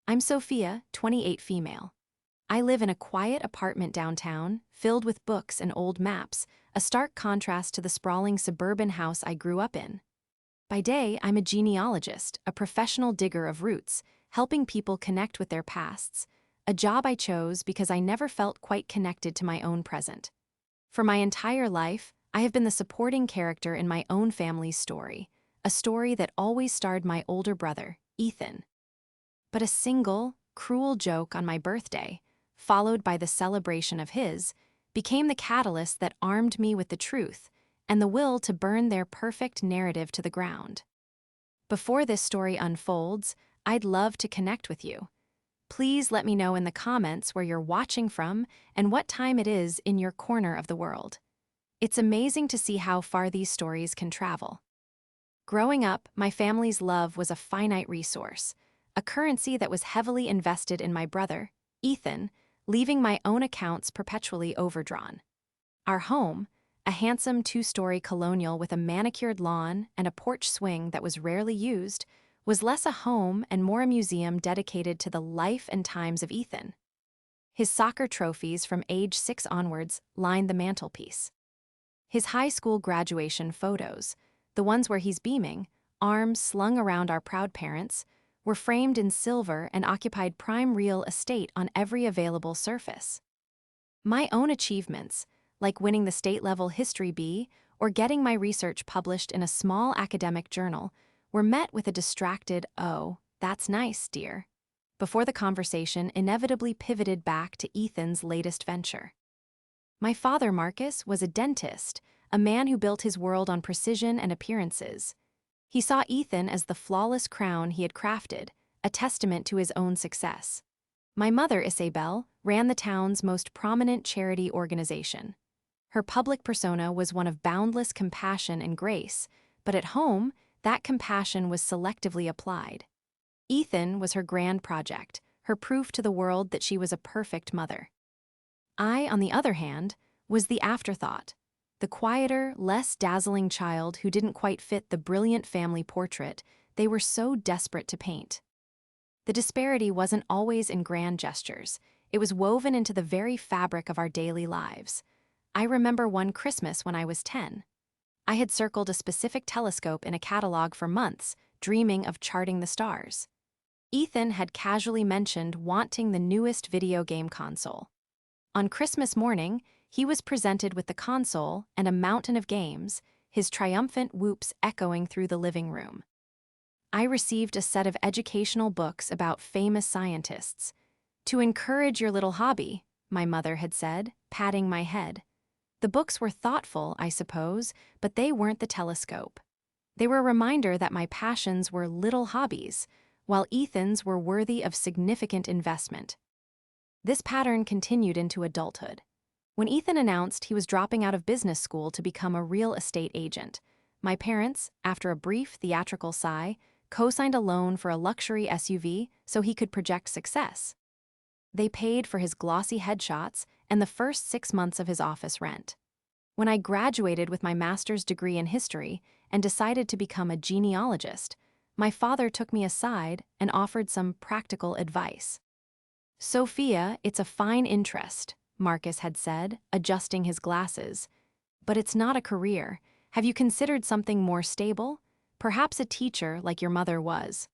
I'm Sophia, 28 female. I live in a quiet apartment downtown, filled with books and old maps, a stark contrast to the sprawling suburban house I grew up in. By day, I'm a genealogist, a professional digger of roots, helping people connect with their pasts, a job I chose because I never felt quite connected to my own present. For my entire life, I have been the supporting character in my own family's story, a story that always starred my older brother, Ethan. But a single, cruel joke on my birthday, followed by the celebration of his, became the catalyst that armed me with the truth and the will to burn their perfect narrative to the ground. Before this story unfolds, I'd love to connect with you. Please let me know in the comments where you're watching from and what time it is in your corner of the world. It's amazing to see how far these stories can travel. Growing up, my family's love was a finite resource, a currency that was heavily invested in my brother, Ethan, leaving my own accounts perpetually overdrawn. Our home, a handsome two-story colonial with a manicured lawn and a porch swing that was rarely used, was less a home and more a museum dedicated to the life and times of Ethan. His soccer trophies from age 6 onwards lined the mantelpiece. His high school graduation photos, the ones where he's beaming, arms slung around our proud parents, were framed in silver and occupied prime real estate on every available surface. My own achievements, like winning the state-level history bee or getting my research published in a small academic journal, were met with a distracted, "Oh, that's nice, dear," before the conversation inevitably pivoted back to Ethan's latest venture. My father, Marcus, was a dentist, a man who built his world on precision and appearances. He saw Ethan as the flawless crown he had crafted, a testament to his own success. My mother, Isabel, ran the town's most prominent charity organization. Her public persona was one of boundless compassion and grace, but at home, that compassion was selectively applied. Ethan was her grand project, her proof to the world that she was a perfect mother. I, on the other hand, was the afterthought, the quieter, less dazzling child who didn't quite fit the brilliant family portrait they were so desperate to paint. The disparity wasn't always in grand gestures. It was woven into the very fabric of our daily lives. I remember one Christmas when I was 10. I had circled a specific telescope in a catalog for months, dreaming of charting the stars. Ethan had casually mentioned wanting the newest video game console. On Christmas morning, he was presented with the console and a mountain of games, his triumphant whoops echoing through the living room. I received a set of educational books about famous scientists. "To encourage your little hobby," my mother had said, patting my head. The books were thoughtful, I suppose, but they weren't the telescope. They were a reminder that my passions were little hobbies, while Ethan's were worthy of significant investment. This pattern continued into adulthood. When Ethan announced he was dropping out of business school to become a real estate agent, my parents, after a brief theatrical sigh, co-signed a loan for a luxury SUV so he could project success. They paid for his glossy headshots and the first 6 months of his office rent. When I graduated with my master's degree in history and decided to become a genealogist, my father took me aside and offered some practical advice. "Sophia, it's a fine interest," Marcus had said, adjusting his glasses. "But it's not a career. Have you considered something more stable? Perhaps a teacher like your mother was."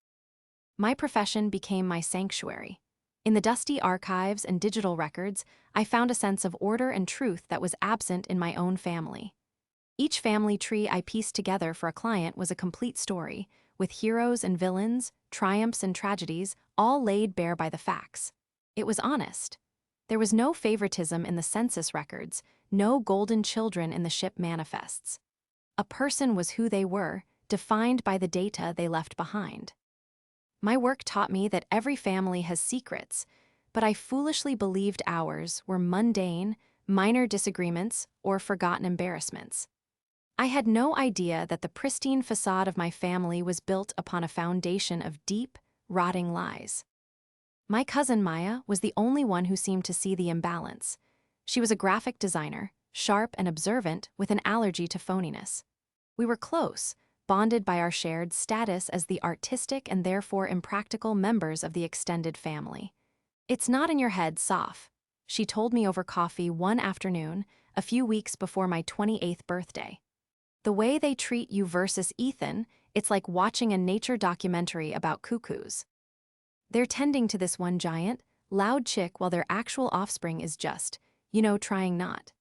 My profession became my sanctuary. In the dusty archives and digital records, I found a sense of order and truth that was absent in my own family. Each family tree I pieced together for a client was a complete story, with heroes and villains, triumphs and tragedies, all laid bare by the facts. It was honest. There was no favoritism in the census records, no golden children in the ship manifests. A person was who they were, defined by the data they left behind. My work taught me that every family has secrets, but I foolishly believed ours were mundane, minor disagreements, or forgotten embarrassments. I had no idea that the pristine facade of my family was built upon a foundation of deep, rotting lies. My cousin Maya was the only one who seemed to see the imbalance. She was a graphic designer, sharp and observant with an allergy to phoniness. We were close, bonded by our shared status as the artistic and therefore impractical members of the extended family. "It's not in your head, Soph," she told me over coffee one afternoon, a few weeks before my 28th birthday. "The way they treat you versus Ethan, it's like watching a nature documentary about cuckoos. They're tending to this one giant, loud chick while their actual offspring is just, trying not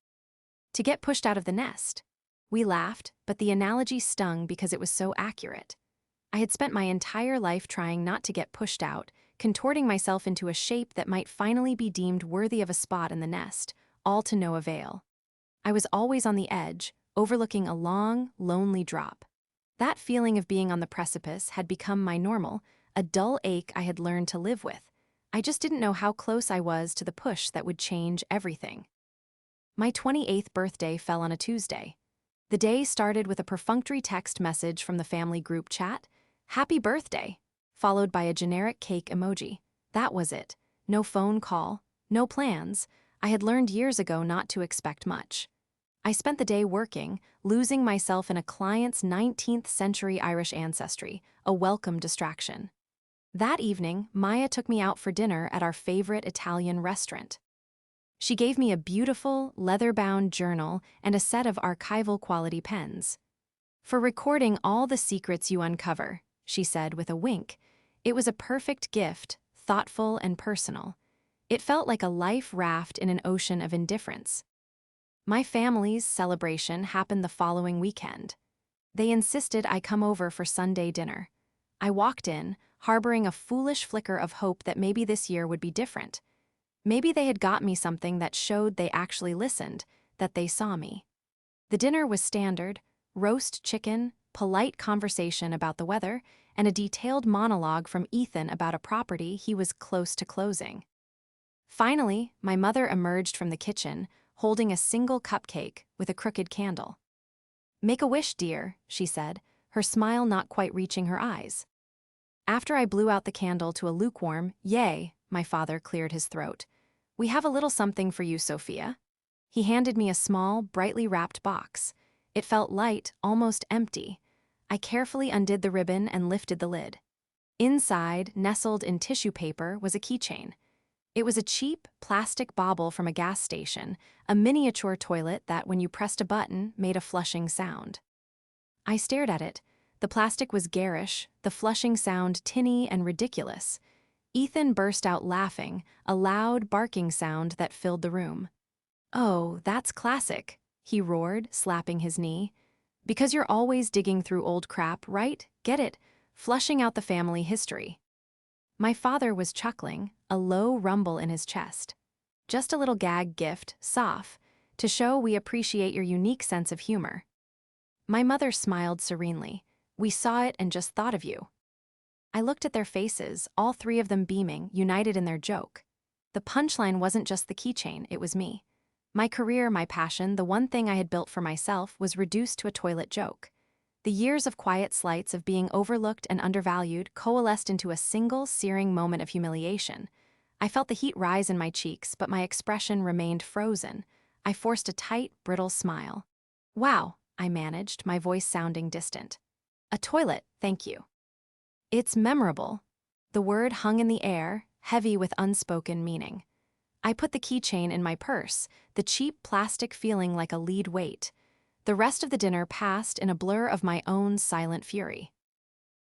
to get pushed out of the nest." We laughed, but the analogy stung because it was so accurate. I had spent my entire life trying not to get pushed out, contorting myself into a shape that might finally be deemed worthy of a spot in the nest, all to no avail. I was always on the edge, overlooking a long, lonely drop. That feeling of being on the precipice had become my normal, a dull ache I had learned to live with. I just didn't know how close I was to the push that would change everything. My 28th birthday fell on a Tuesday. The day started with a perfunctory text message from the family group chat, "Happy birthday," followed by a generic cake emoji. That was it. No phone call, no plans. I had learned years ago not to expect much. I spent the day working, losing myself in a client's 19th century Irish ancestry, a welcome distraction. That evening, Maya took me out for dinner at our favorite Italian restaurant. She gave me a beautiful, leather-bound journal and a set of archival quality pens. "For recording all the secrets you uncover," she said with a wink. It was a perfect gift, thoughtful and personal. It felt like a life raft in an ocean of indifference. My family's celebration happened the following weekend. They insisted I come over for Sunday dinner. I walked in, harboring a foolish flicker of hope that maybe this year would be different. Maybe they had got me something that showed they actually listened, that they saw me. The dinner was standard: roast chicken, polite conversation about the weather, and a detailed monologue from Ethan about a property he was close to closing. Finally, my mother emerged from the kitchen, holding a single cupcake with a crooked candle. "Make a wish, dear," she said, her smile not quite reaching her eyes. After I blew out the candle to a lukewarm, "Yay," my father cleared his throat. "We have a little something for you, Sophia." He handed me a small, brightly wrapped box. It felt light, almost empty. I carefully undid the ribbon and lifted the lid. Inside, nestled in tissue paper, was a keychain. It was a cheap, plastic bauble from a gas station, a miniature toilet that, when you pressed a button, made a flushing sound. I stared at it. The plastic was garish, the flushing sound tinny and ridiculous. Ethan burst out laughing, a loud, barking sound that filled the room. "Oh, that's classic," he roared, slapping his knee. "Because you're always digging through old crap, right? Get it? Flushing out the family history." My father was chuckling, a low rumble in his chest. "Just a little gag gift, Soph, to show we appreciate your unique sense of humor." My mother smiled serenely. "We saw it and just thought of you." I looked at their faces, all three of them beaming, united in their joke. The punchline wasn't just the keychain, it was me. My career, my passion, the one thing I had built for myself, was reduced to a toilet joke. The years of quiet slights of being overlooked and undervalued coalesced into a single, searing moment of humiliation. I felt the heat rise in my cheeks, but my expression remained frozen. I forced a tight, brittle smile. "Wow," I managed, my voice sounding distant. "A toilet, thank you." "It's memorable." The word hung in the air, heavy with unspoken meaning. I put the keychain in my purse, the cheap plastic feeling like a lead weight. The rest of the dinner passed in a blur of my own silent fury.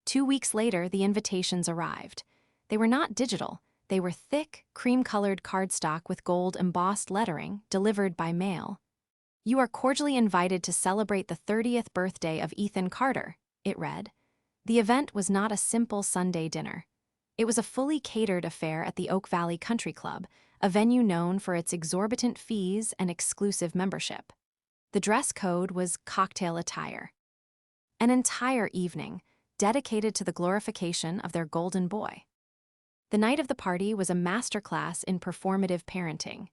2 weeks later, the invitations arrived. They were not digital. They were thick, cream-colored cardstock with gold embossed lettering, delivered by mail. "You are cordially invited to celebrate the 30th birthday of Ethan Carter," it read. The event was not a simple Sunday dinner. It was a fully catered affair at the Oak Valley Country Club, a venue known for its exorbitant fees and exclusive membership. The dress code was cocktail attire. An entire evening dedicated to the glorification of their golden boy. The night of the party was a masterclass in performative parenting.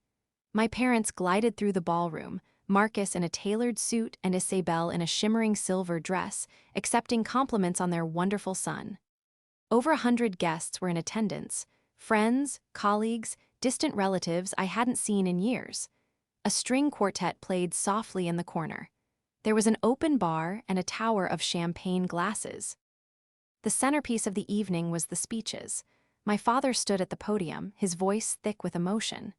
My parents glided through the ballroom, Marcus in a tailored suit and Isabel in a shimmering silver dress, accepting compliments on their wonderful son. Over 100 guests were in attendance, friends, colleagues, distant relatives I hadn't seen in years. A string quartet played softly in the corner. There was an open bar and a tower of champagne glasses. The centerpiece of the evening was the speeches. My father stood at the podium, his voice thick with emotion.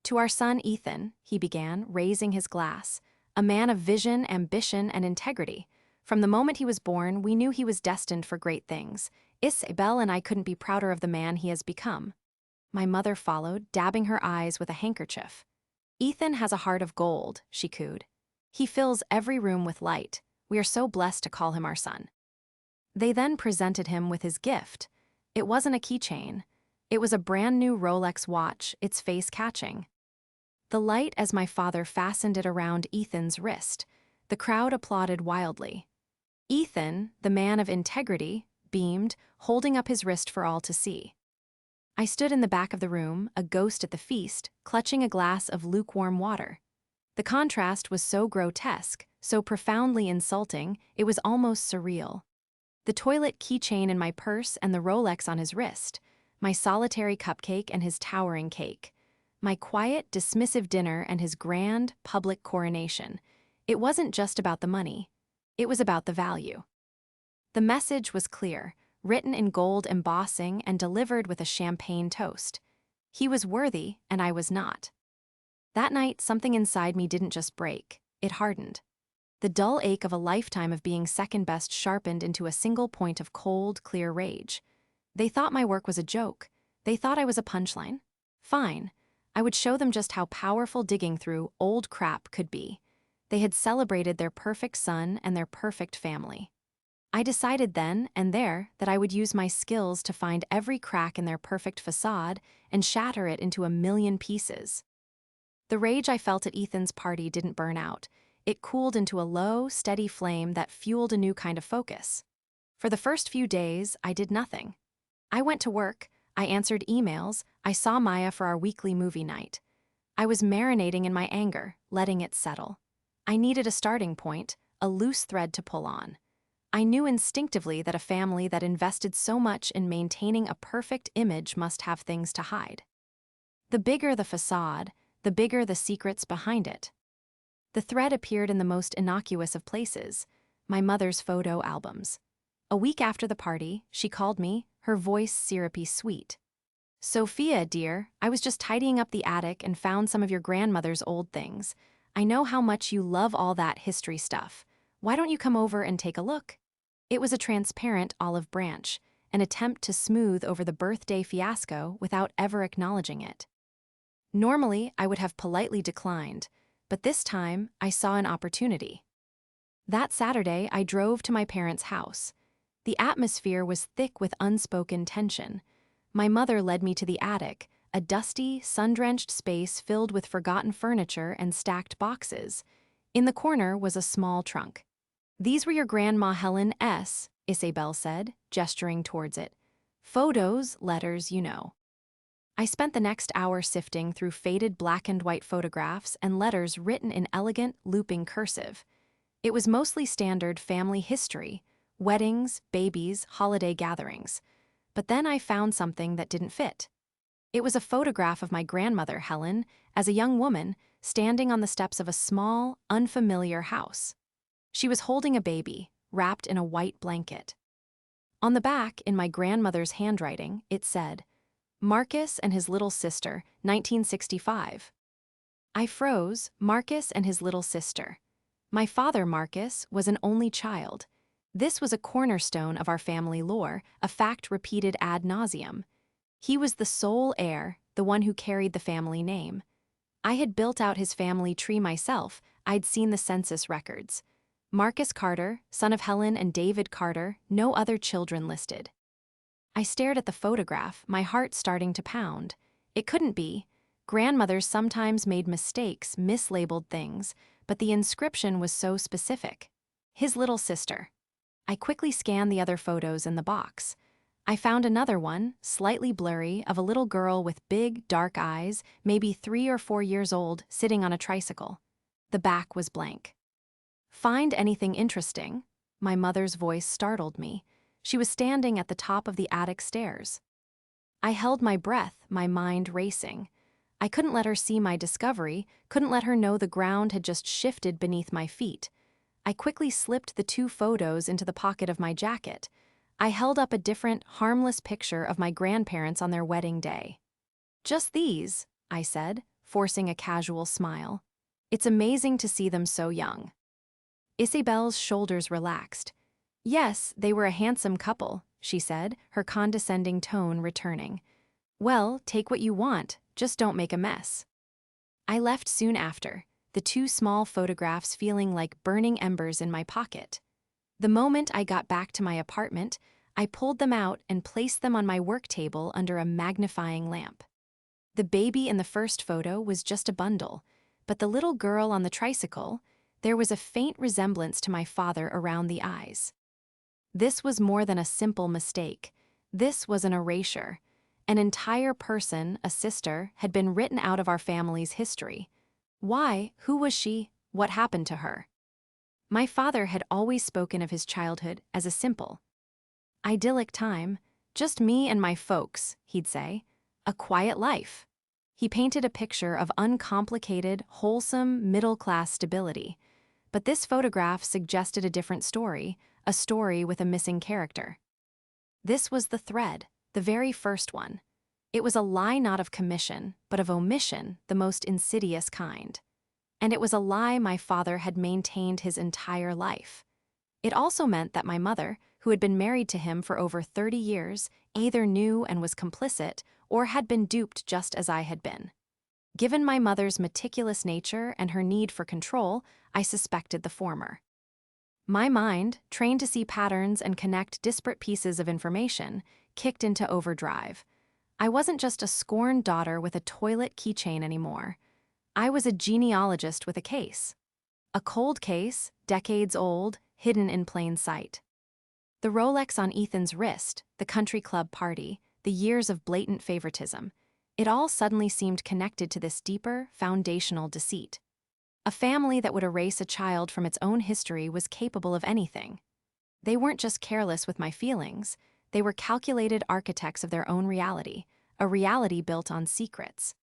"To our son Ethan," he began, raising his glass, "a man of vision, ambition, and integrity. From the moment he was born, we knew he was destined for great things. Isabel and I couldn't be prouder of the man he has become." My mother followed, dabbing her eyes with a handkerchief. "Ethan has a heart of gold," she cooed. "He fills every room with light. We are so blessed to call him our son." They then presented him with his gift. It wasn't a keychain. It was a brand new Rolex watch, its face catching. The light as my father fastened it around Ethan's wrist. The crowd applauded wildly. Ethan, the man of integrity, beamed, holding up his wrist for all to see. I stood in the back of the room, a ghost at the feast, clutching a glass of lukewarm water. The contrast was so grotesque, so profoundly insulting, it was almost surreal. The toilet keychain in my purse and the Rolex on his wrist, my solitary cupcake and his towering cake, my quiet, dismissive dinner and his grand, public coronation. It wasn't just about the money. It was about the value. The message was clear, written in gold embossing and delivered with a champagne toast. He was worthy, and I was not. That night, something inside me didn't just break, it hardened. The dull ache of a lifetime of being second best sharpened into a single point of cold, clear rage. They thought my work was a joke. They thought I was a punchline. Fine. I would show them just how powerful digging through old crap could be. They had celebrated their perfect son and their perfect family. I decided then and there that I would use my skills to find every crack in their perfect facade and shatter it into a million pieces. The rage I felt at Ethan's party didn't burn out. It cooled into a low, steady flame that fueled a new kind of focus. For the first few days, I did nothing. I went to work, I answered emails, I saw Maya for our weekly movie night. I was marinating in my anger, letting it settle. I needed a starting point, a loose thread to pull on. I knew instinctively that a family that invested so much in maintaining a perfect image must have things to hide. The bigger the facade, the bigger the secrets behind it. The thread appeared in the most innocuous of places, my mother's photo albums. A week after the party, she called me, her voice syrupy sweet. "Sophia, dear, I was just tidying up the attic and found some of your grandmother's old things. I know how much you love all that history stuff. Why don't you come over and take a look?" It was a transparent olive branch, an attempt to smooth over the birthday fiasco without ever acknowledging it. Normally, I would have politely declined, but this time, I saw an opportunity. That Saturday, I drove to my parents' house. The atmosphere was thick with unspoken tension. My mother led me to the attic, a dusty, sun-drenched space filled with forgotten furniture and stacked boxes. In the corner was a small trunk. "These were your Grandma Helen S., Isabel said, gesturing towards it. "Photos, letters, you know." I spent the next hour sifting through faded black and white photographs and letters written in elegant, looping cursive. It was mostly standard family history, weddings, babies, holiday gatherings. But then I found something that didn't fit. It was a photograph of my grandmother, Helen, as a young woman, standing on the steps of a small, unfamiliar house. She was holding a baby, wrapped in a white blanket. On the back, in my grandmother's handwriting, it said, "Marcus and his little sister, 1965. I froze, Marcus and his little sister. My father, Marcus, was an only child. This was a cornerstone of our family lore, a fact repeated ad nauseum. He was the sole heir, the one who carried the family name. I had built out his family tree myself. I'd seen the census records. Marcus Carter, son of Helen and David Carter, no other children listed. I stared at the photograph, my heart starting to pound. It couldn't be. Grandmothers sometimes made mistakes, mislabeled things, but the inscription was so specific. His little sister. I quickly scanned the other photos in the box. I found another one, slightly blurry, of a little girl with big, dark eyes, maybe 3 or 4 years old, sitting on a tricycle. The back was blank. "Find anything interesting?" My mother's voice startled me. She was standing at the top of the attic stairs. I held my breath, my mind racing. I couldn't let her see my discovery, couldn't let her know the ground had just shifted beneath my feet. I quickly slipped the 2 photos into the pocket of my jacket. I held up a different, harmless picture of my grandparents on their wedding day. "Just these," I said, forcing a casual smile. "It's amazing to see them so young." Isabel's shoulders relaxed. "Yes, they were a handsome couple," she said, her condescending tone returning. "Well, take what you want, just don't make a mess." I left soon after, the 2 small photographs feeling like burning embers in my pocket. The moment I got back to my apartment, I pulled them out and placed them on my work table under a magnifying lamp. The baby in the first photo was just a bundle, but the little girl on the tricycle, there was a faint resemblance to my father around the eyes. This was more than a simple mistake. This was an erasure. An entire person, a sister, had been written out of our family's history. Why? Who was she? What happened to her? My father had always spoken of his childhood as a simple, idyllic time. "Just me and my folks," he'd say. "A quiet life." He painted a picture of uncomplicated, wholesome, middle-class stability. But this photograph suggested a different story, a story with a missing character. This was the thread, the very first one. It was a lie not of commission, but of omission, the most insidious kind. And it was a lie my father had maintained his entire life. It also meant that my mother, who had been married to him for over 30 years, either knew and was complicit or had been duped just as I had been. Given my mother's meticulous nature and her need for control, I suspected the former. My mind, trained to see patterns and connect disparate pieces of information, kicked into overdrive. I wasn't just a scorned daughter with a toilet keychain anymore. I was a genealogist with a case. A cold case, decades old, hidden in plain sight. The Rolex on Ethan's wrist, the country club party, the years of blatant favoritism, it all suddenly seemed connected to this deeper, foundational deceit. A family that would erase a child from its own history was capable of anything. They weren't just careless with my feelings, they were calculated architects of their own reality, a reality built on secrets.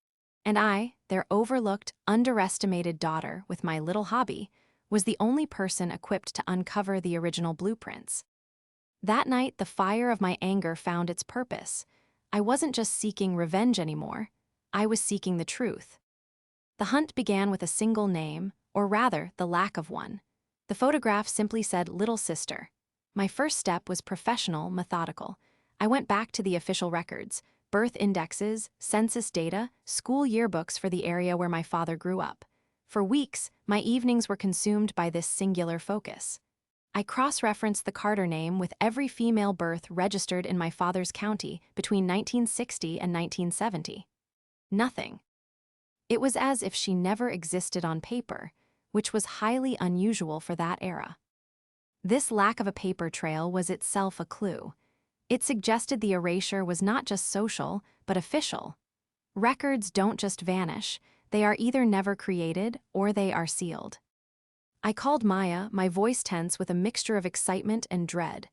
And I, their overlooked, underestimated daughter with my little hobby, was the only person equipped to uncover the original blueprints. That night, the fire of my anger found its purpose. I wasn't just seeking revenge anymore, I was seeking the truth. The hunt began with a single name, or rather, the lack of one. The photograph simply said "Little Sister." My first step was professional, methodical. I went back to the official records, birth indexes, census data, school yearbooks for the area where my father grew up. For weeks, my evenings were consumed by this singular focus. I cross-referenced the Carter name with every female birth registered in my father's county between 1960 and 1970. Nothing. It was as if she never existed on paper, which was highly unusual for that era. This lack of a paper trail was itself a clue. It suggested the erasure was not just social, but official. Records don't just vanish, they are either never created or they are sealed. I called Maya, my voice tense with a mixture of excitement and dread.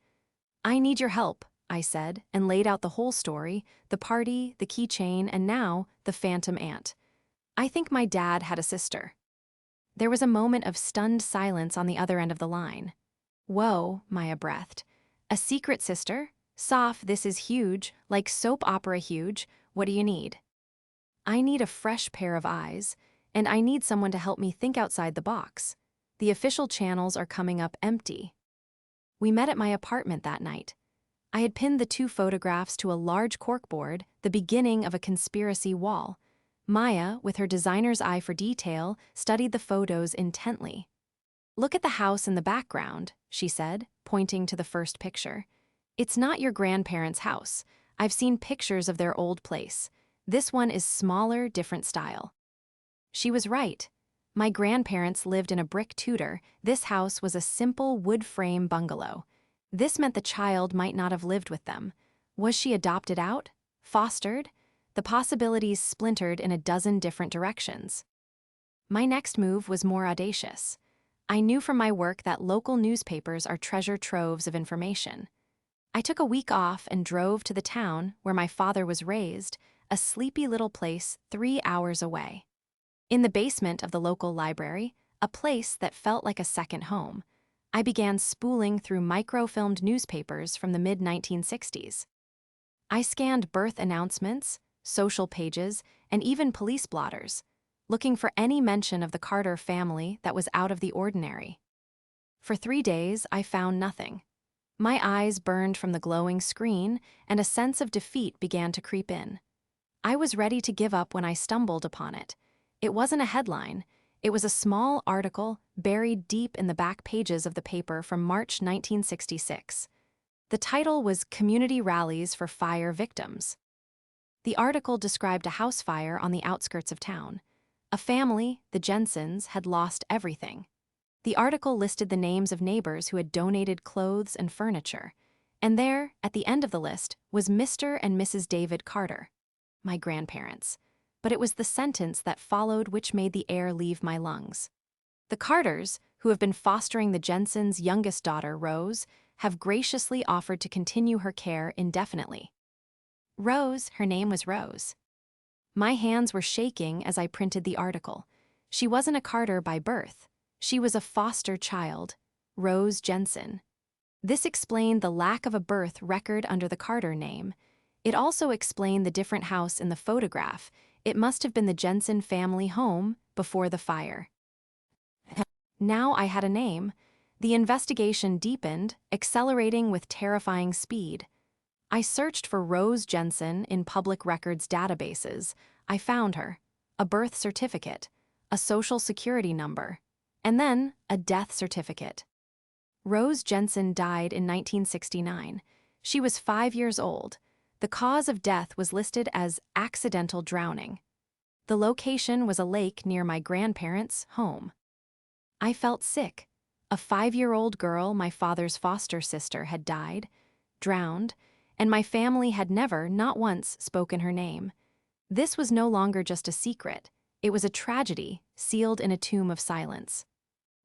"I need your help," I said, and laid out the whole story, the party, the keychain, and now, the phantom aunt. "I think my dad had a sister." There was a moment of stunned silence on the other end of the line. "Whoa," Maya breathed. "A secret sister? Soph, this is huge, like soap opera huge. What do you need?" "I need a fresh pair of eyes, and I need someone to help me think outside the box. The official channels are coming up empty." We met at my apartment that night. I had pinned the 2 photographs to a large corkboard, the beginning of a conspiracy wall. Maya, with her designer's eye for detail, studied the photos intently. "Look at the house in the background," she said, pointing to the first picture. "It's not your grandparents' house. I've seen pictures of their old place. This one is smaller, different style." She was right. My grandparents lived in a brick Tudor. This house was a simple wood frame bungalow. This meant the child might not have lived with them. Was she adopted out? Fostered? The possibilities splintered in a dozen different directions. My next move was more audacious. I knew from my work that local newspapers are treasure troves of information. I took a week off and drove to the town where my father was raised, a sleepy little place 3 hours away. In the basement of the local library, a place that felt like a second home, I began spooling through microfilmed newspapers from the mid-1960s. I scanned birth announcements, social pages, and even police blotters, looking for any mention of the Carter family that was out of the ordinary. For 3 days, I found nothing. My eyes burned from the glowing screen, and a sense of defeat began to creep in. I was ready to give up when I stumbled upon it. It wasn't a headline. It was a small article buried deep in the back pages of the paper from March 1966. The title was Community Rallies for Fire Victims. The article described a house fire on the outskirts of town. A family, the Jensens, had lost everything. The article listed the names of neighbors who had donated clothes and furniture. And there, at the end of the list, was Mr. and Mrs. David Carter, my grandparents. But it was the sentence that followed which made the air leave my lungs. The Carters, who have been fostering the Jensens' youngest daughter, Rose, have graciously offered to continue her care indefinitely. Rose, her name was Rose. My hands were shaking as I printed the article. She wasn't a Carter by birth. She was a foster child, Rose Jensen. This explained the lack of a birth record under the Carter name. It also explained the different house in the photograph. It must have been the Jensen family home before the fire. Now I had a name. The investigation deepened, accelerating with terrifying speed. I searched for Rose Jensen in public records databases. I found her. A birth certificate, a social security number, and then a death certificate. Rose Jensen died in 1969. She was 5 years old. The cause of death was listed as accidental drowning. The location was a lake near my grandparents' home. I felt sick. A 5-year-old girl, my father's foster sister, had died, drowned, and my family had never, not once, spoken her name. This was no longer just a secret. It was a tragedy, sealed in a tomb of silence.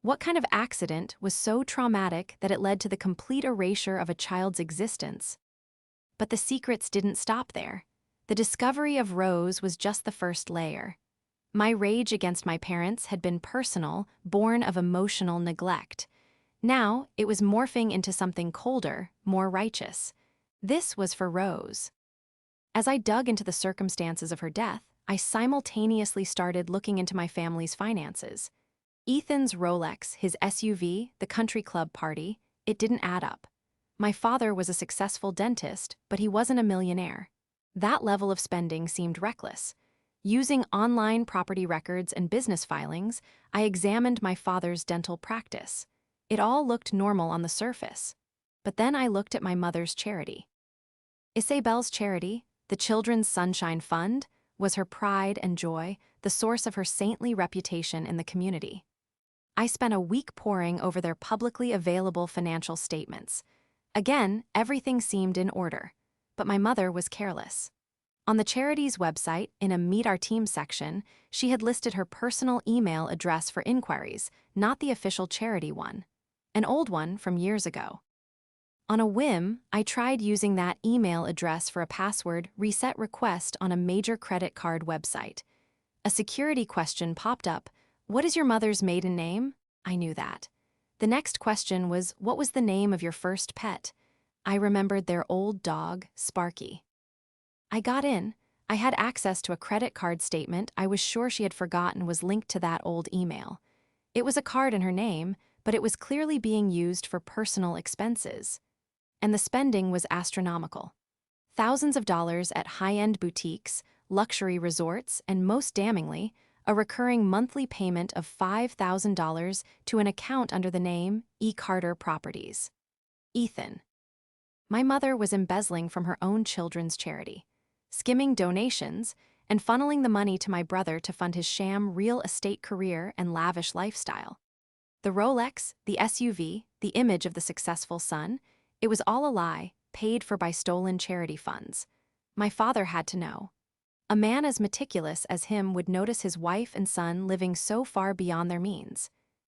What kind of accident was so traumatic that it led to the complete erasure of a child's existence? But the secrets didn't stop there. The discovery of Rose was just the first layer. My rage against my parents had been personal, born of emotional neglect. Now, it was morphing into something colder, more righteous. This was for Rose. As I dug into the circumstances of her death, I simultaneously started looking into my family's finances. Ethan's Rolex, his SUV, the country club party, it didn't add up. My father was a successful dentist, but he wasn't a millionaire. That level of spending seemed reckless. Using online property records and business filings, I examined my father's dental practice. It all looked normal on the surface. But then I looked at my mother's charity. Isabel's charity, the Children's Sunshine Fund, was her pride and joy, the source of her saintly reputation in the community. I spent a week poring over their publicly available financial statements. Again, everything seemed in order, but my mother was careless. On the charity's website, in a Meet Our Team section, she had listed her personal email address for inquiries, not the official charity one, an old one from years ago. On a whim, I tried using that email address for a password reset request on a major credit card website. A security question popped up. What is your mother's maiden name? I knew that. The next question was, what was the name of your first pet? I remembered their old dog, Sparky. I got in. I had access to a credit card statement I was sure she had forgotten was linked to that old email. It was a card in her name, but it was clearly being used for personal expenses. And the spending was astronomical. Thousands of dollars at high-end boutiques, luxury resorts, and most damningly, a recurring monthly payment of $5,000 to an account under the name E. Carter Properties. Ethan. My mother was embezzling from her own children's charity, skimming donations, and funneling the money to my brother to fund his sham real estate career and lavish lifestyle. The Rolex, the SUV, the image of the successful son, it was all a lie, paid for by stolen charity funds. My father had to know. A man as meticulous as him would notice his wife and son living so far beyond their means.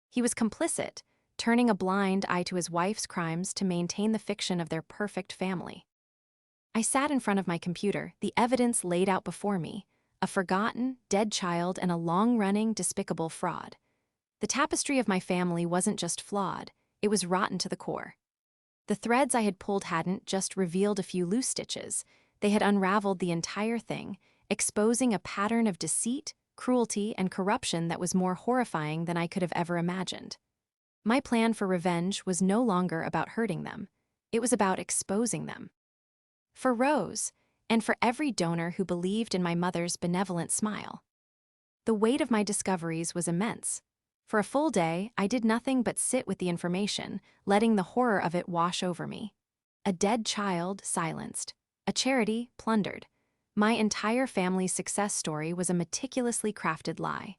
He was complicit, turning a blind eye to his wife's crimes to maintain the fiction of their perfect family. I sat in front of my computer, the evidence laid out before me, a forgotten, dead child and a long-running, despicable fraud. The tapestry of my family wasn't just flawed, it was rotten to the core. The threads I had pulled hadn't just revealed a few loose stitches. They had unraveled the entire thing, exposing a pattern of deceit, cruelty, and corruption that was more horrifying than I could have ever imagined. My plan for revenge was no longer about hurting them. It was about exposing them. For Rose, and for every donor who believed in my mother's benevolent smile. The weight of my discoveries was immense. For a full day, I did nothing but sit with the information, letting the horror of it wash over me. A dead child silenced. A charity plundered. My entire family's success story was a meticulously crafted lie.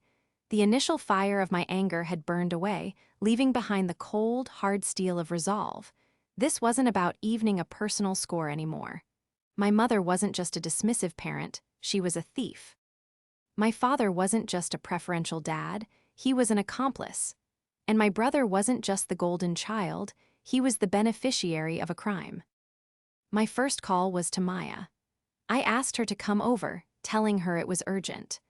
The initial fire of my anger had burned away, leaving behind the cold, hard steel of resolve. This wasn't about evening a personal score anymore. My mother wasn't just a dismissive parent, she was a thief. My father wasn't just a preferential dad, he was an accomplice. And my brother wasn't just the golden child, he was the beneficiary of a crime. My first call was to Maya. I asked her to come over, telling her it was urgent.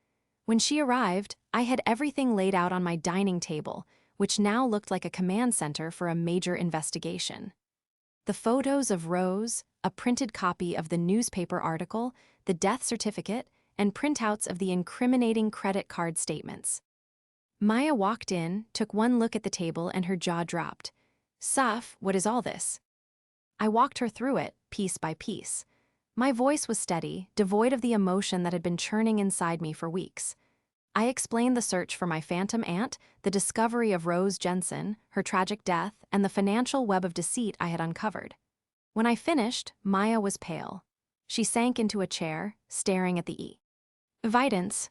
When she arrived, I had everything laid out on my dining table, which now looked like a command center for a major investigation. The photos of Rose, a printed copy of the newspaper article, the death certificate, and printouts of the incriminating credit card statements. Maya walked in, took one look at the table, and her jaw dropped. "Soph, what is all this?" I walked her through it, piece by piece. My voice was steady, devoid of the emotion that had been churning inside me for weeks. I explained the search for my phantom aunt, the discovery of Rose Jensen, her tragic death, and the financial web of deceit I had uncovered. When I finished, Maya was pale. She sank into a chair, staring at the evidence.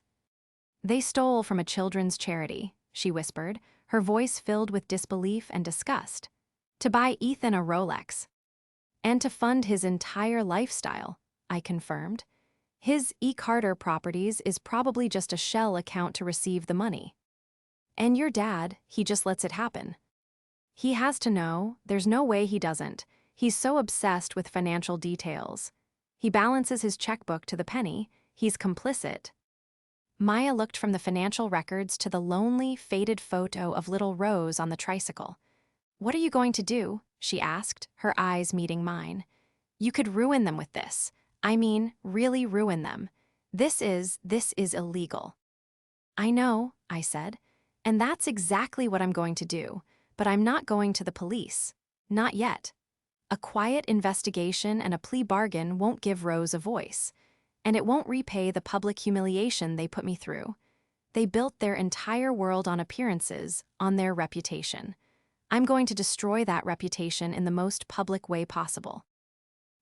"They stole from a children's charity," she whispered, her voice filled with disbelief and disgust. "To buy Ethan a Rolex. And to fund his entire lifestyle," I confirmed. "His Carter Properties is probably just a shell account to receive the money. And your dad, he just lets it happen. He has to know, there's no way he doesn't. He's so obsessed with financial details. He balances his checkbook to the penny, he's complicit." Maya looked from the financial records to the lonely, faded photo of little Rose on the tricycle. "What are you going to do?" she asked, her eyes meeting mine. "You could ruin them with this. I mean, really ruin them. This is illegal." "I know," I said, "and that's exactly what I'm going to do, but I'm not going to the police. Not yet. A quiet investigation and a plea bargain won't give Rose a voice, and it won't repay the public humiliation they put me through. They built their entire world on appearances, on their reputation. I'm going to destroy that reputation in the most public way possible."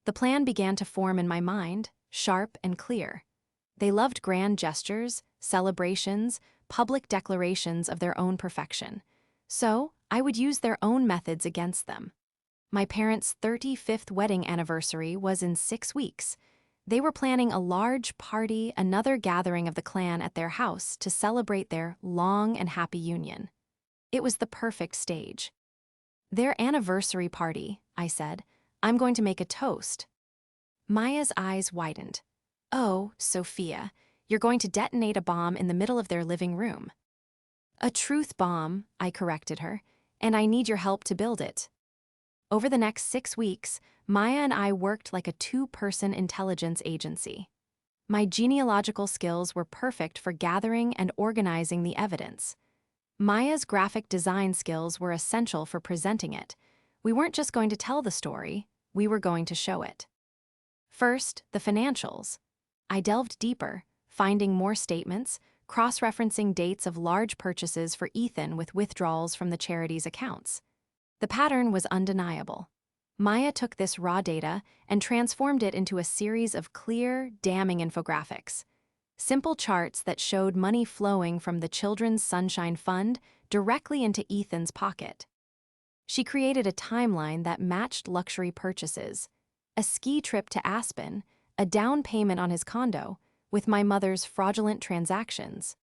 The plan began to form in my mind, sharp and clear. They loved grand gestures, celebrations, public declarations of their own perfection. So, I would use their own methods against them. My parents' 35th wedding anniversary was in 6 weeks. They were planning a large party, another gathering of the clan at their house to celebrate their long and happy union. It was the perfect stage. "Their anniversary party," I said. "I'm going to make a toast." Maya's eyes widened. "Oh, Sophia, you're going to detonate a bomb in the middle of their living room." "A truth bomb," I corrected her, "and I need your help to build it." Over the next 6 weeks, Maya and I worked like a 2-person intelligence agency. My genealogical skills were perfect for gathering and organizing the evidence. Maya's graphic design skills were essential for presenting it. We weren't just going to tell the story, we were going to show it. First, the financials. I delved deeper, finding more statements, cross-referencing dates of large purchases for Ethan with withdrawals from the charity's accounts. The pattern was undeniable. Maya took this raw data and transformed it into a series of clear, damning infographics. Simple charts that showed money flowing from the Children's Sunshine Fund directly into Ethan's pocket. She created a timeline that matched luxury purchases, a ski trip to Aspen, a down payment on his condo, with my mother's fraudulent transactions.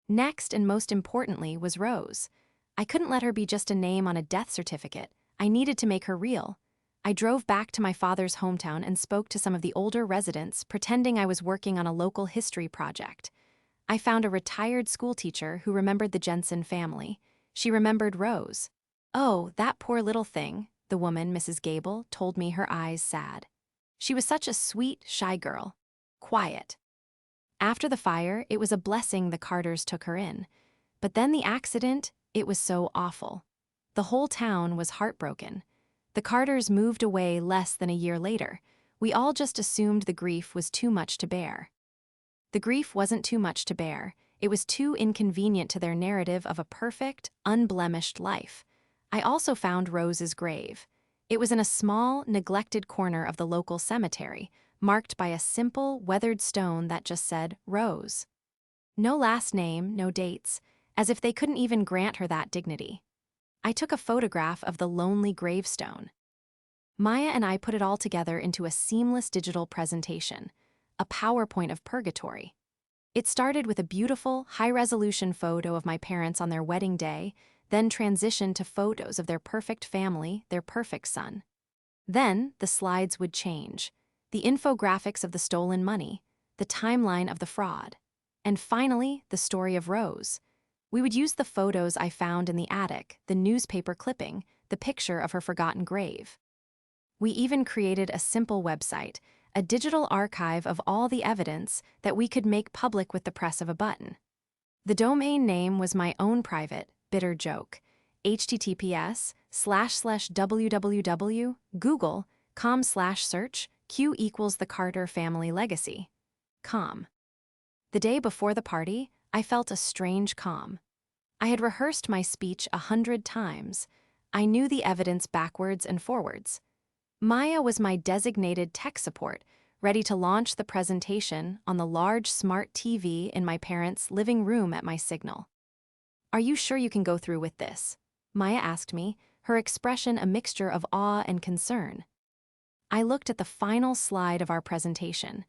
Next, and most importantly, was Rose. I couldn't let her be just a name on a death certificate. I needed to make her real. I drove back to my father's hometown and spoke to some of the older residents, pretending I was working on a local history project. I found a retired schoolteacher who remembered the Jensen family. She remembered Rose. "Oh, that poor little thing," the woman, Mrs. Gable, told me, her eyes sad. "She was such a sweet, shy girl. Quiet. After the fire, it was a blessing the Carters took her in. But then the accident, it was so awful. The whole town was heartbroken. The Carters moved away less than a year later. We all just assumed the grief was too much to bear." The grief wasn't too much to bear. It was too inconvenient to their narrative of a perfect, unblemished life. I also found Rose's grave. It was in a small, neglected corner of the local cemetery, marked by a simple, weathered stone that just said, Rose. No last name, no dates, as if they couldn't even grant her that dignity. I took a photograph of the lonely gravestone. Maya and I put it all together into a seamless digital presentation, a PowerPoint of purgatory. It started with a beautiful, high-resolution photo of my parents on their wedding day, then transitioned to photos of their perfect family, their perfect son. Then, the slides would change. The infographics of the stolen money, the timeline of the fraud, and finally, the story of Rose. We would use the photos I found in the attic, the newspaper clipping, the picture of her forgotten grave. We even created a simple website, a digital archive of all the evidence that we could make public with the press of a button. The domain name was my own private, bitter joke, https://www.google.com/search Q equals the Carter family legacy. Com. The day before the party, I felt a strange calm. I had rehearsed my speech 100 times. I knew the evidence backwards and forwards. Maya was my designated tech support, ready to launch the presentation on the large smart TV in my parents' living room at my signal. "Are you sure you can go through with this?" Maya asked me, her expression a mixture of awe and concern. I looked at the final slide of our presentation.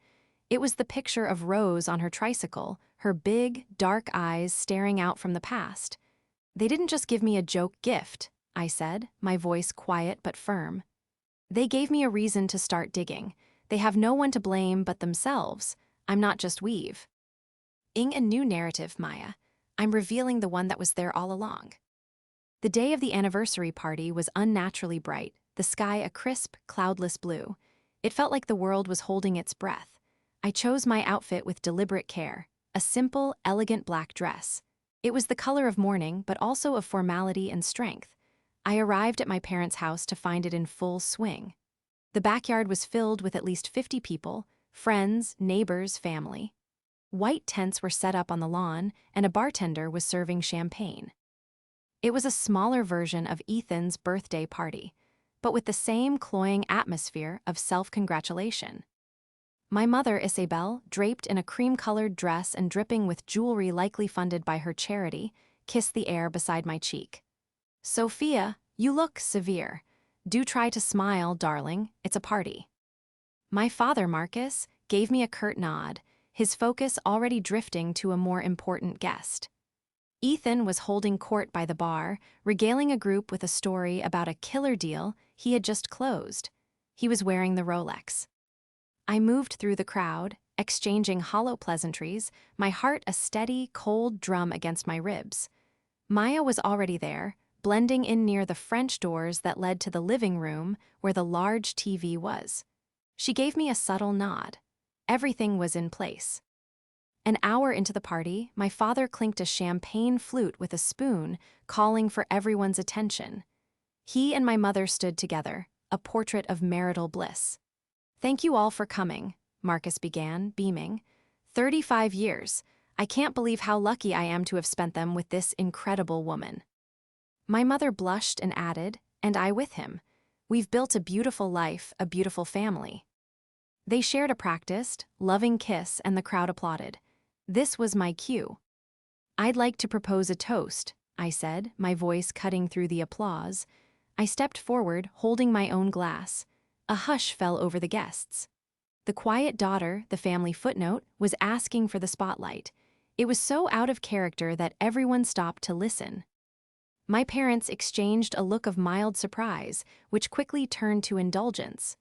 It was the picture of Rose on her tricycle, her big, dark eyes staring out from the past. "They didn't just give me a joke gift," I said, my voice quiet but firm. "They gave me a reason to start digging. They have no one to blame but themselves. I'm not just weave. Ing a new narrative, Maya. I'm revealing the one that was there all along." The day of the anniversary party was unnaturally bright, the sky a crisp, cloudless blue. It felt like the world was holding its breath. I chose my outfit with deliberate care, a simple, elegant black dress. It was the color of mourning, but also of formality and strength. I arrived at my parents' house to find it in full swing. The backyard was filled with at least 50 people, friends, neighbors, family. White tents were set up on the lawn, and a bartender was serving champagne. It was a smaller version of Ethan's birthday party, but with the same cloying atmosphere of self-congratulation. My mother, Isabel, draped in a cream-colored dress and dripping with jewelry likely funded by her charity, kissed the air beside my cheek. "Sophia, you look severe. Do try to smile, darling, it's a party." My father, Marcus, gave me a curt nod, his focus already drifting to a more important guest. Ethan was holding court by the bar, regaling a group with a story about a killer deal he had just closed. He was wearing the Rolex. I moved through the crowd, exchanging hollow pleasantries, my heart a steady, cold drum against my ribs. Maya was already there, blending in near the French doors that led to the living room where the large TV was. She gave me a subtle nod. Everything was in place. An hour into the party, my father clinked a champagne flute with a spoon, calling for everyone's attention. He and my mother stood together, a portrait of marital bliss. "Thank you all for coming," Marcus began, beaming. 35 years. I can't believe how lucky I am to have spent them with this incredible woman." My mother blushed and added, "And I with him. We've built a beautiful life, a beautiful family." They shared a practiced, loving kiss, and the crowd applauded. This was my cue. "I'd like to propose a toast," I said, my voice cutting through the applause. I stepped forward, holding my own glass. A hush fell over the guests. The quiet daughter, the family footnote, was asking for the spotlight. It was so out of character that everyone stopped to listen. My parents exchanged a look of mild surprise, which quickly turned to indulgence.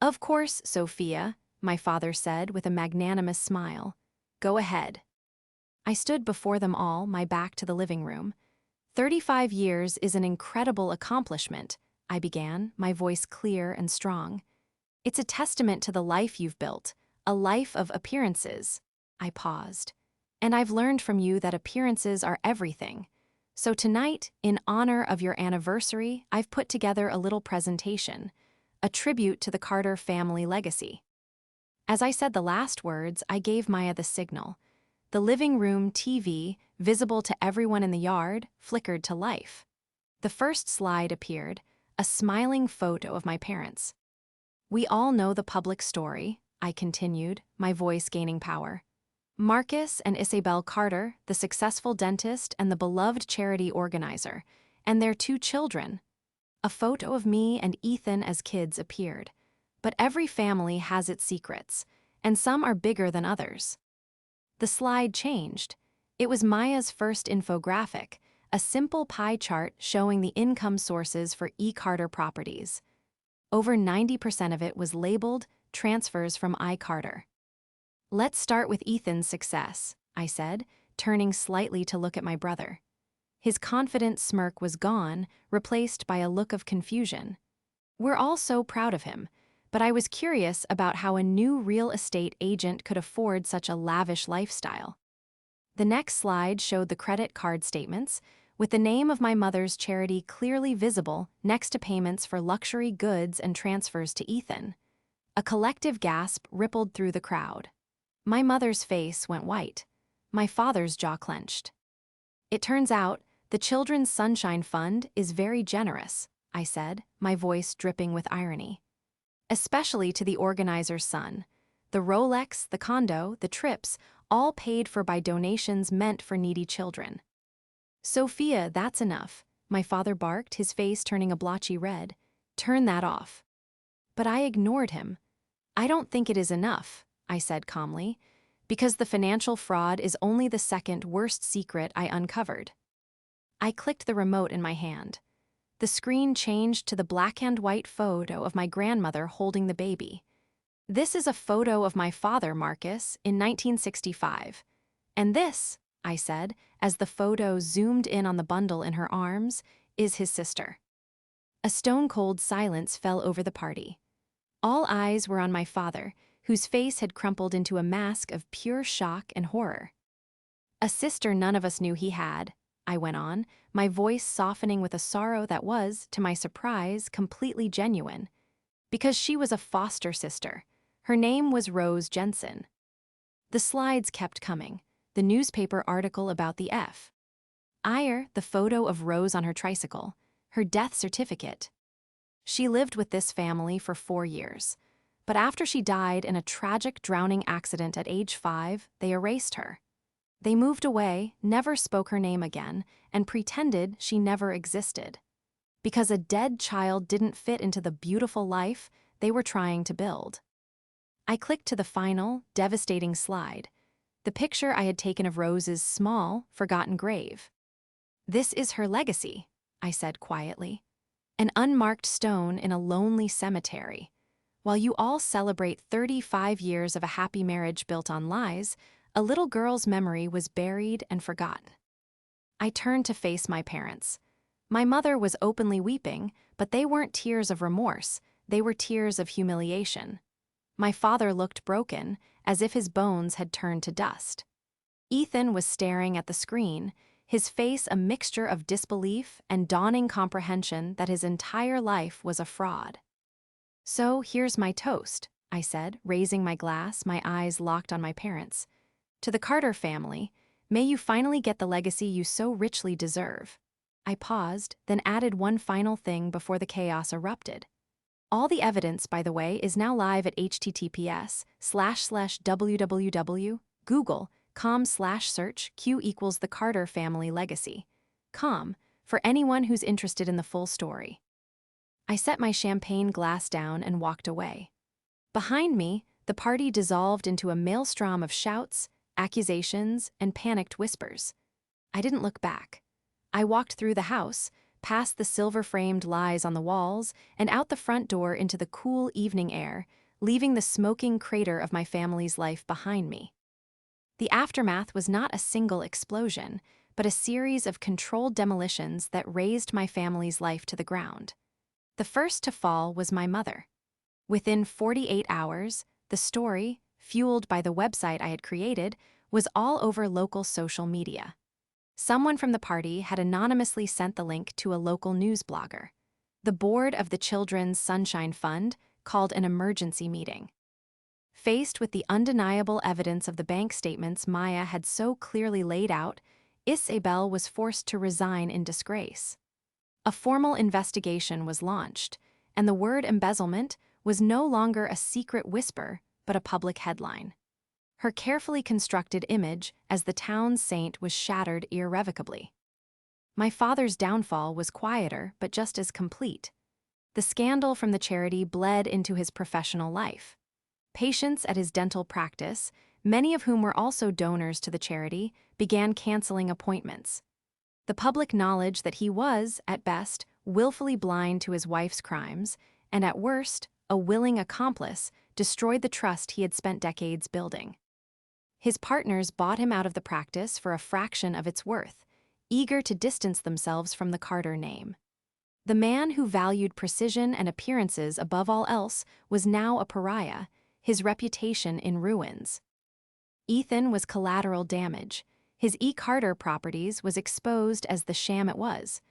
"Of course, Sophia," my father said with a magnanimous smile. "Go ahead." I stood before them all, my back to the living room. 35 years is an incredible accomplishment, I began, my voice clear and strong. It's a testament to the life you've built, a life of appearances. I paused. And I've learned from you that appearances are everything. So tonight, in honor of your anniversary, I've put together a little presentation, a tribute to the Carter family legacy. As I said the last words, I gave Maya the signal. The living room TV, visible to everyone in the yard, flickered to life. The first slide appeared, a smiling photo of my parents. We all know the public story, I continued, my voice gaining power. Marcus and Isabel Carter, the successful dentist and the beloved charity organizer, and their 2 children. A photo of me and Ethan as kids appeared. But every family has its secrets, and some are bigger than others. The slide changed. It was Maya's first infographic, a simple pie chart showing the income sources for E. Carter properties. Over 90% of it was labeled transfers from I. Carter. Let's start with Ethan's success, I said, turning slightly to look at my brother. His confident smirk was gone, replaced by a look of confusion. We're all so proud of him, but I was curious about how a new real estate agent could afford such a lavish lifestyle. The next slide showed the credit card statements, with the name of my mother's charity clearly visible next to payments for luxury goods and transfers to Ethan. A collective gasp rippled through the crowd. My mother's face went white. My father's jaw clenched. It turns out, the Children's Sunshine Fund is very generous, I said, my voice dripping with irony. Especially to the organizer's son. The Rolex, the condo, the trips, all paid for by donations meant for needy children. Sophia, that's enough, my father barked, his face turning a blotchy red. Turn that off. But I ignored him. I don't think it is enough, I said calmly, because the financial fraud is only the second worst secret I uncovered. I clicked the remote in my hand. The screen changed to the black-and-white photo of my grandmother holding the baby. This is a photo of my father, Marcus, in 1965. And this, I said, as the photo zoomed in on the bundle in her arms, is his sister. A stone-cold silence fell over the party. All eyes were on my father, whose face had crumpled into a mask of pure shock and horror. A sister none of us knew he had, I went on, my voice softening with a sorrow that was, to my surprise, completely genuine. Because she was a foster sister. Her name was Rose Jensen. The slides kept coming. The newspaper article about the F.I.R., the photo of Rose on her tricycle, her death certificate. She lived with this family for 4 years. But after she died in a tragic drowning accident at age 5, they erased her. They moved away, never spoke her name again, and pretended she never existed. Because a dead child didn't fit into the beautiful life they were trying to build. I clicked to the final, devastating slide, the picture I had taken of Rose's small, forgotten grave. This is her legacy, I said quietly. An unmarked stone in a lonely cemetery. While you all celebrate 35 years of a happy marriage built on lies, a little girl's memory was buried and forgotten. I turned to face my parents. My mother was openly weeping, but they weren't tears of remorse, they were tears of humiliation. My father looked broken, as if his bones had turned to dust. Ethan was staring at the screen, his face a mixture of disbelief and dawning comprehension that his entire life was a fraud. So here's my toast, I said, raising my glass, my eyes locked on my parents. To the Carter family, may you finally get the legacy you so richly deserve. I paused, then added one final thing before the chaos erupted. All the evidence, by the way, is now live at https://www.google.com/search Q equals the Carter family legacy. For anyone who's interested in the full story. I set my champagne glass down and walked away. Behind me, the party dissolved into a maelstrom of shouts, accusations, and panicked whispers. I didn't look back. I walked through the house, past the silver-framed lies on the walls, and out the front door into the cool evening air, leaving the smoking crater of my family's life behind me. The aftermath was not a single explosion, but a series of controlled demolitions that razed my family's life to the ground. The first to fall was my mother. Within 48 hours, the story, fueled by the website I had created, was all over local social media. Someone from the party had anonymously sent the link to a local news blogger. The board of the Children's Sunshine Fund called an emergency meeting. Faced with the undeniable evidence of the bank statements Maya had so clearly laid out, Isabel was forced to resign in disgrace. A formal investigation was launched, and the word embezzlement was no longer a secret whisper but a public headline. Her carefully constructed image as the town's saint was shattered irrevocably. My father's downfall was quieter but just as complete. The scandal from the charity bled into his professional life. Patients at his dental practice, many of whom were also donors to the charity, began canceling appointments. The public knowledge that he was, at best, willfully blind to his wife's crimes, and at worst, a willing accomplice, destroyed the trust he had spent decades building. His partners bought him out of the practice for a fraction of its worth, eager to distance themselves from the Carter name. The man who valued precision and appearances above all else was now a pariah, his reputation in ruins. Ethan was collateral damage. His E. Carter Properties was exposed as the sham it was.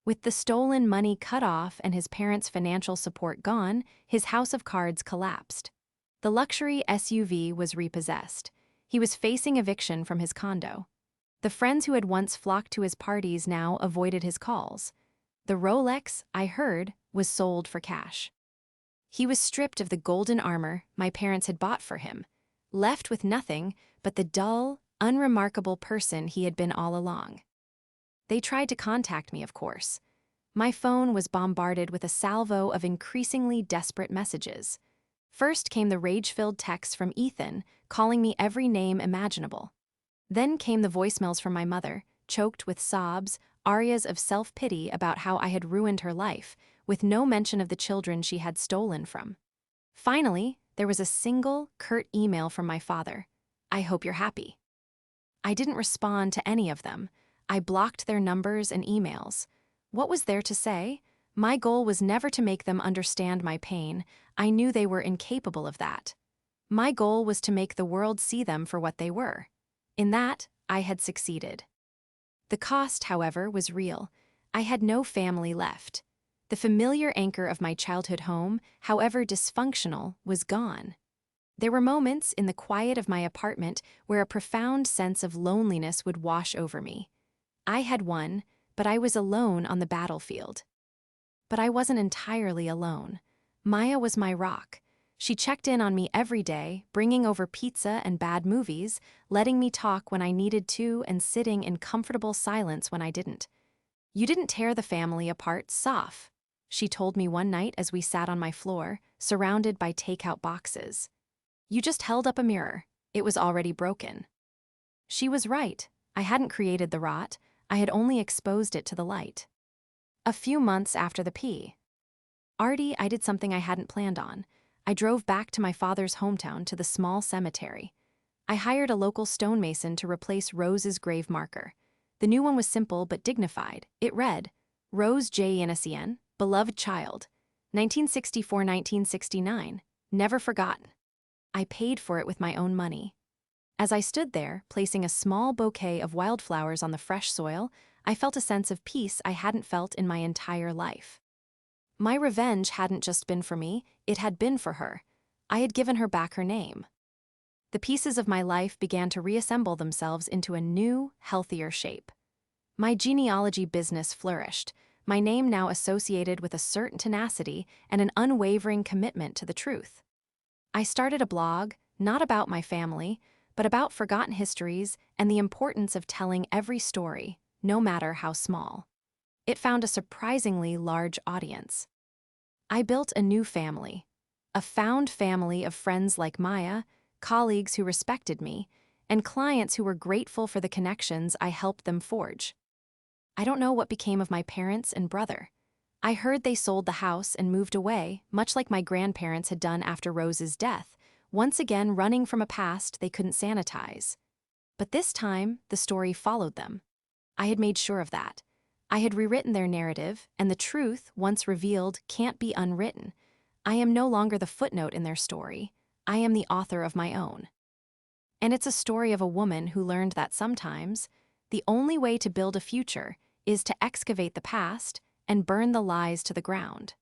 With the stolen money cut off and his parents' financial support gone, his house of cards collapsed. The luxury SUV was repossessed. He was facing eviction from his condo. The friends who had once flocked to his parties now avoided his calls. The Rolex, I heard, was sold for cash. He was stripped of the golden armor my parents had bought for him, left with nothing but the dull, unremarkable person he had been all along. They tried to contact me, of course. My phone was bombarded with a salvo of increasingly desperate messages. First came the rage-filled texts from Ethan, calling me every name imaginable. Then came the voicemails from my mother, choked with sobs, arias of self-pity about how I had ruined her life, with no mention of the children she had stolen from. Finally, there was a single, curt email from my father. "I hope you're happy." I didn't respond to any of them. I blocked their numbers and emails. What was there to say? My goal was never to make them understand my pain. I knew they were incapable of that. My goal was to make the world see them for what they were. In that, I had succeeded. The cost, however, was real. I had no family left. The familiar anchor of my childhood home, however dysfunctional, was gone. There were moments in the quiet of my apartment where a profound sense of loneliness would wash over me. I had won, but I was alone on the battlefield. But I wasn't entirely alone. Maya was my rock. She checked in on me every day, bringing over pizza and bad movies, letting me talk when I needed to and sitting in comfortable silence when I didn't. "You didn't tear the family apart, Soph," she told me one night as we sat on my floor, surrounded by takeout boxes. "You just held up a mirror. It was already broken." She was right. I hadn't created the rot. I had only exposed it to the light. A few months after the party, I did something I hadn't planned on. I drove back to my father's hometown to the small cemetery. I hired a local stonemason to replace Rose's grave marker. The new one was simple but dignified. It read, "Rose J. Innocien, beloved child, 1964-1969, never forgotten." I paid for it with my own money. As I stood there, placing a small bouquet of wildflowers on the fresh soil, I felt a sense of peace I hadn't felt in my entire life. My revenge hadn't just been for me, it had been for her. I had given her back her name. The pieces of my life began to reassemble themselves into a new, healthier shape. My genealogy business flourished, my name now associated with a certain tenacity and an unwavering commitment to the truth. I started a blog, not about my family, but about forgotten histories and the importance of telling every story, no matter how small. It found a surprisingly large audience. I built a new family, a found family of friends like Maya, colleagues who respected me, and clients who were grateful for the connections I helped them forge. I don't know what became of my parents and brother. I heard they sold the house and moved away, much like my grandparents had done after Rose's death, once again running from a past they couldn't sanitize. But this time, the story followed them. I had made sure of that. I had rewritten their narrative, and the truth, once revealed, can't be unwritten. I am no longer the footnote in their story. I am the author of my own. And it's a story of a woman who learned that sometimes the only way to build a future is to excavate the past and burn the lies to the ground.